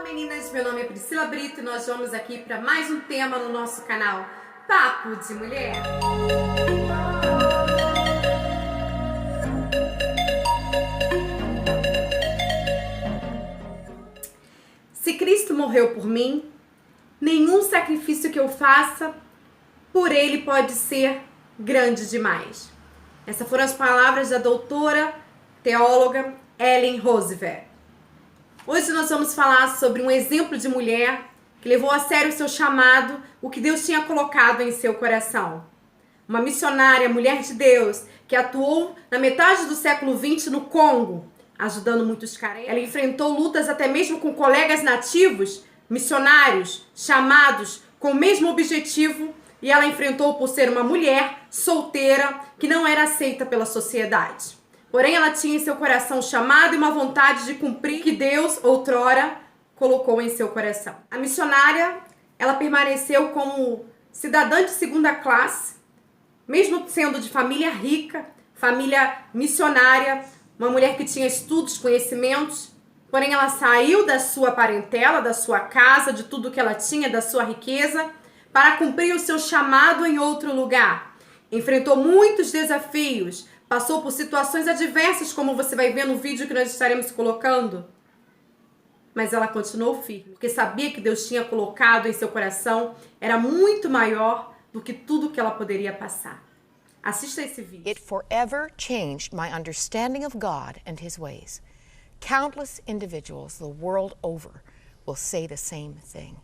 Meninas, meu nome é Priscila Brito e nós vamos aqui para mais um tema no nosso canal Papo de Mulher. Se Cristo morreu por mim, nenhum sacrifício que eu faça por Ele pode ser grande demais. Essas foram as palavras da doutora teóloga Hellen Roseavere. Hoje nós vamos falar sobre um exemplo de mulher que levou a sério o seu chamado, o que Deus tinha colocado em seu coração. Uma missionária, mulher de Deus, que atuou na metade do século 20 no Congo, ajudando muitos carentes. Ela enfrentou lutas até mesmo com colegas nativos, missionários, chamados com o mesmo objetivo, e ela enfrentou por ser uma mulher solteira que não era aceita pela sociedade. Porém, ela tinha em seu coração um chamado e uma vontade de cumprir que Deus, outrora, colocou em seu coração. A missionária, ela permaneceu como cidadã de segunda classe, mesmo sendo de família rica, família missionária, uma mulher que tinha estudos, conhecimentos, porém ela saiu da sua parentela, da sua casa, de tudo que ela tinha, da sua riqueza, para cumprir o seu chamado em outro lugar. Enfrentou muitos desafios, passou por situações adversas, como você vai ver no vídeo que nós estaremos colocando. Mas ela continuou firme, porque sabia que Deus tinha colocado em seu coração, era muito maior do que tudo que ela poderia passar. Assista esse vídeo. It forever changed my understanding of God and His ways. Countless individuals the world over will say the same thing.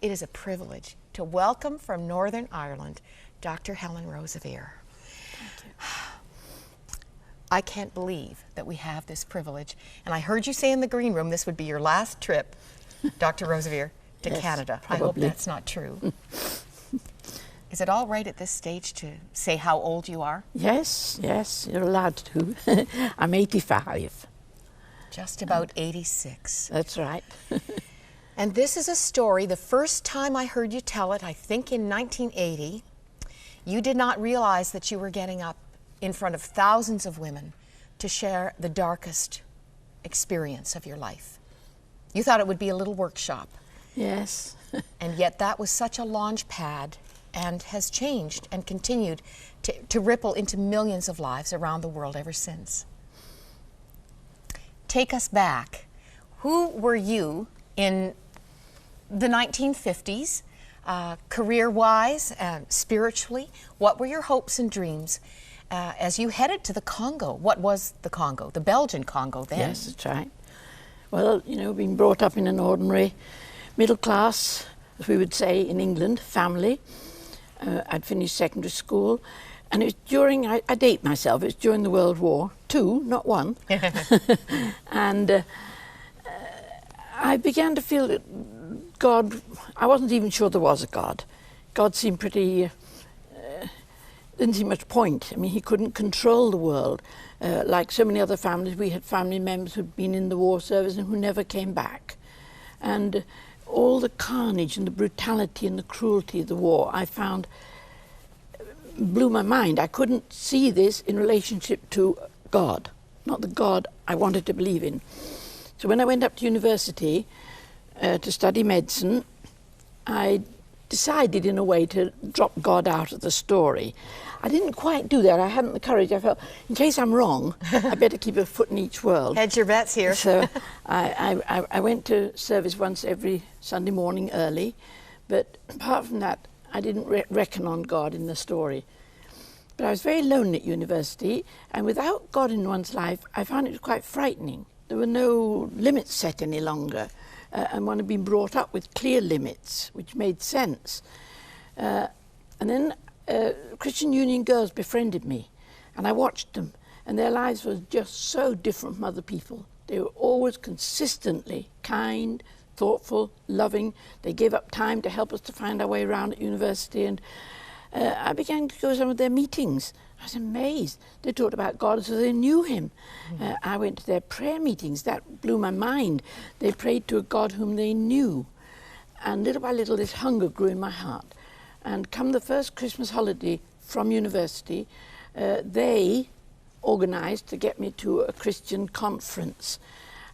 It is a privilege to welcome from Northern Ireland, Dr. Helen Roseavere. Thank you. I can't believe that we have this privilege. And I heard you say in the green room this would be your last trip, Dr. Roseavere, to Yes, Canada. probably. I hope that's not true. Is it all right at this stage to say how old you are? Yes, you're allowed to. I'm 85. Just about 86. That's right. And this is a story, the first time I heard you tell it, I think in 1980, you did not realize that you were getting up in front of thousands of women to share the darkest experience of your life. You thought it would be a little workshop. Yes. And yet that was such a launch pad and has changed and continued to ripple into millions of lives around the world ever since. Take us back. Who were you in the 1950s, career-wise, spiritually? What were your hopes and dreams as you headed to the Congo? What was the Congo? The Belgian Congo then? Yes, that's right. Well, you know, being brought up in an ordinary middle class, as we would say in England, family. I'd finished secondary school, and it was during, I date myself, it was during the World War II, not one. And I began to feel that God, I wasn't even sure there was a God. God seemed pretty, didn't see much point. I mean, he couldn't control the world. Like so many other families, we had family members who'd been in the war service and who never came back. And all the carnage and the brutality and the cruelty of the war, I found, blew my mind. I couldn't see this in relationship to God, not the God I wanted to believe in. So when I went up to university to study medicine, I decided in a way to drop God out of the story. I didn't quite do that. I hadn't the courage. I felt, in case I'm wrong, I better keep a foot in each world. Hedge your bets here. So I went to service once every Sunday morning early, but apart from that, I didn't reckon on God in the story. But I was very lonely at university, and without God in one's life, I found it was quite frightening. There were no limits set any longer, and one had been brought up with clear limits, which made sense. And then Christian Union girls befriended me, and I watched them, and their lives were just so different from other people. They were always consistently kind, thoughtful, loving. They gave up time to help us to find our way around at university, and I began to go to some of their meetings. I was amazed. They talked about God as though they knew him. I went to their prayer meetings. That blew my mind. They prayed to a God whom they knew. And little by little, this hunger grew in my heart. And come the first Christmas holiday from university, they organised to get me to a Christian conference.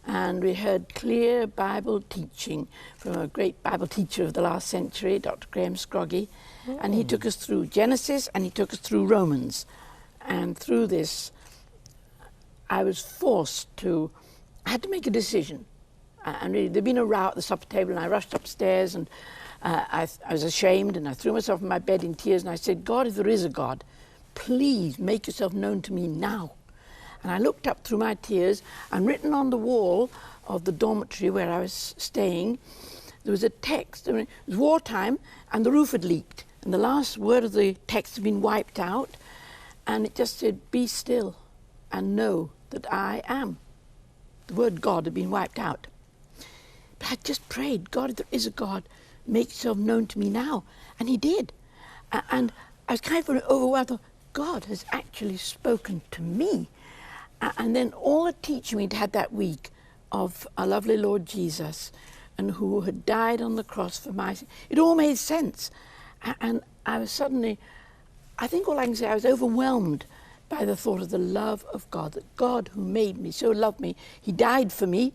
and we heard clear Bible teaching from a great Bible teacher of the last century, Dr. Graham Scroggie, and he took us through Genesis and he took us through Romans. And through this, I was forced to, I had to make a decision. And really, there'd been a row at the supper table, and I rushed upstairs, and I was ashamed, and I threw myself in my bed in tears, and I said, God, if there is a God, please make yourself known to me now. And I looked up through my tears, and written on the wall of the dormitory where I was staying, there was a text. I mean, it was wartime, and the roof had leaked, and the last word of the text had been wiped out, and it just said, be still and know that I am. The word God had been wiped out. But I just prayed, God, if there is a God, make yourself known to me now. And he did. And I was kind of overwhelmed. God has actually spoken to me. And then all the teaching we'd had that week of our lovely Lord Jesus and who had died on the cross for my sin, it all made sense. And I was suddenly, I think all I can say, I was overwhelmed by the thought of the love of God, that God who made me so loved me, he died for me,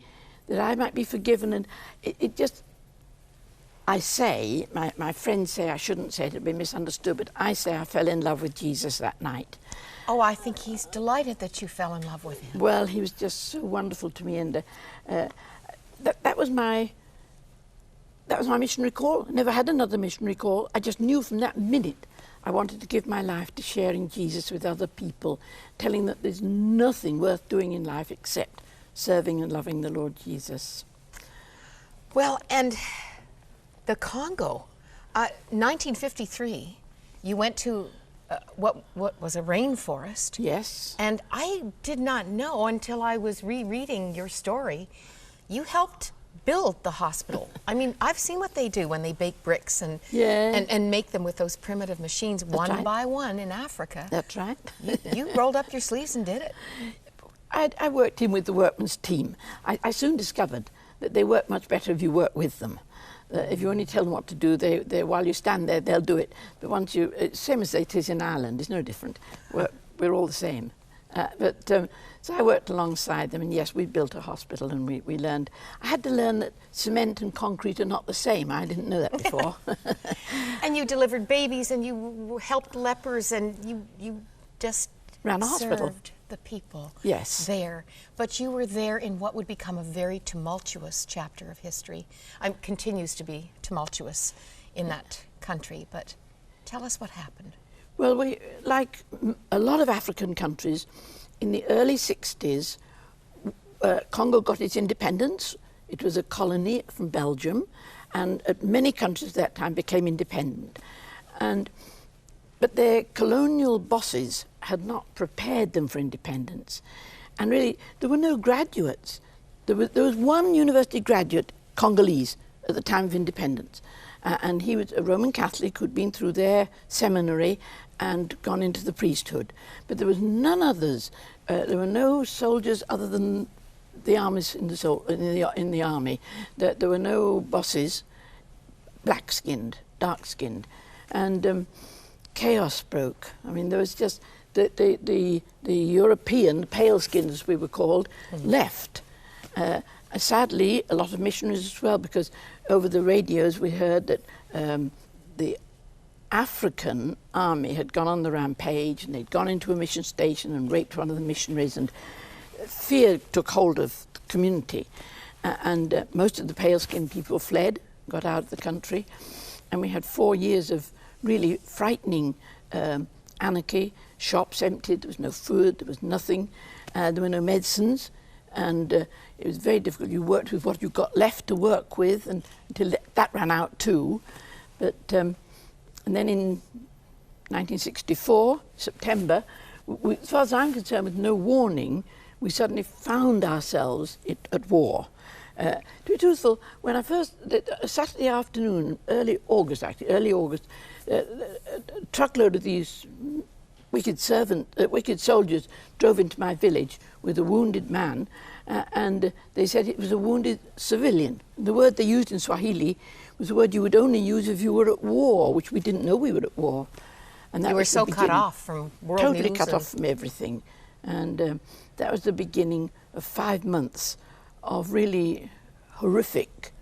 that I might be forgiven. And it just, I say, my friends say I shouldn't say it, it'd be misunderstood, but I say I fell in love with Jesus that night. Oh, I think he's delighted that you fell in love with him. Well, he was just so wonderful to me, and that was my missionary call. I never had another missionary call. I just knew from that minute I wanted to give my life to sharing Jesus with other people, telling that there's nothing worth doing in life except serving and loving the Lord Jesus. Well, and the Congo, 1953, you went to what was a rainforest. Yes. And I did not know until I was rereading your story, you helped build the hospital. I mean, I've seen what they do when they bake bricks and make them with those primitive machines. That's one by one in Africa. That's right. you rolled up your sleeves and did it. I worked in with the workman's team. I soon discovered that they work much better if you work with them. If you only tell them what to do, they while you stand there, they'll do it. But once you, same as it is in Ireland, it's no different. We're all the same. So I worked alongside them, and yes, we built a hospital, and we learned. I had to learn that cement and concrete are not the same. I didn't know that before. And you delivered babies, and you helped lepers, and you just ran a hospital. Served the people there. But you were there in what would become a very tumultuous chapter of history. Continues to be tumultuous in that country, but tell us what happened. Well, we, like a lot of African countries, in the early 60s, Congo got its independence. It was a colony from Belgium, and many countries at that time became independent. But their colonial bosses had not prepared them for independence. And really, there were no graduates. There was one university graduate, Congolese, at the time of independence. And he was a Roman Catholic who'd been through their seminary and gone into the priesthood. But there was none others. There were no soldiers other than the armies in the army. There were no bosses, black-skinned, dark-skinned. And chaos broke. I mean, there was just the European, the pale-skins as we were called, left. Sadly, a lot of missionaries as well, because over the radios we heard that the African army had gone on the rampage, and they'd gone into a mission station and raped one of the missionaries, and fear took hold of the community. And most of the pale-skinned people fled, got out of the country, and we had 4 years of really frightening anarchy. Shops emptied, there was no food, there was nothing, there were no medicines, and it was very difficult. You worked with what you got left to work with, and until that ran out too. But and then in 1964, September, as far as I'm concerned, with no warning, we suddenly found ourselves at war. To be truthful, when I first, Saturday afternoon, early August, a truckload of these wicked soldiers drove into my village with a wounded man, and they said it was a wounded civilian. The word they used in Swahili was a word you would only use if you were at war, which we didn't know we were at war. And that you were so cut off from world news. Totally cut off from everything. And that was the beginning of 5 months of really horrific.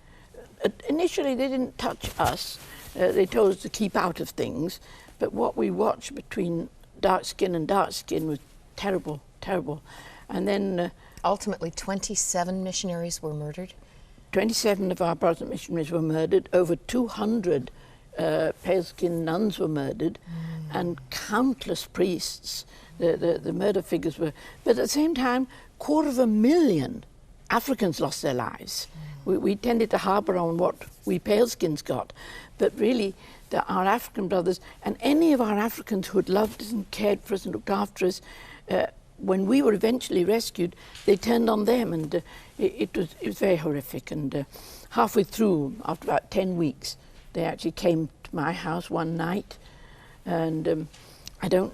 Initially, they didn't touch us. They told us to keep out of things. But what we watched between dark skin and dark skin was terrible, terrible. And then... ultimately, 27 missionaries were murdered? 27 of our Protestant missionaries were murdered. Over 200 pale-skinned nuns were murdered, and countless priests. The murder figures were... But at the same time, 250,000 Africans lost their lives. We tended to harbour on what we pale-skins got, but really our African brothers, and any of our Africans who had loved us and cared for us and looked after us, when we were eventually rescued, they turned on them, and it was very horrific. And halfway through, after about 10 weeks, they actually came to my house one night, and I don't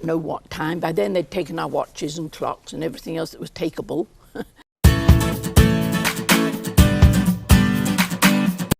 know what time. By then they'd taken our watches and clocks and everything else that was takeable,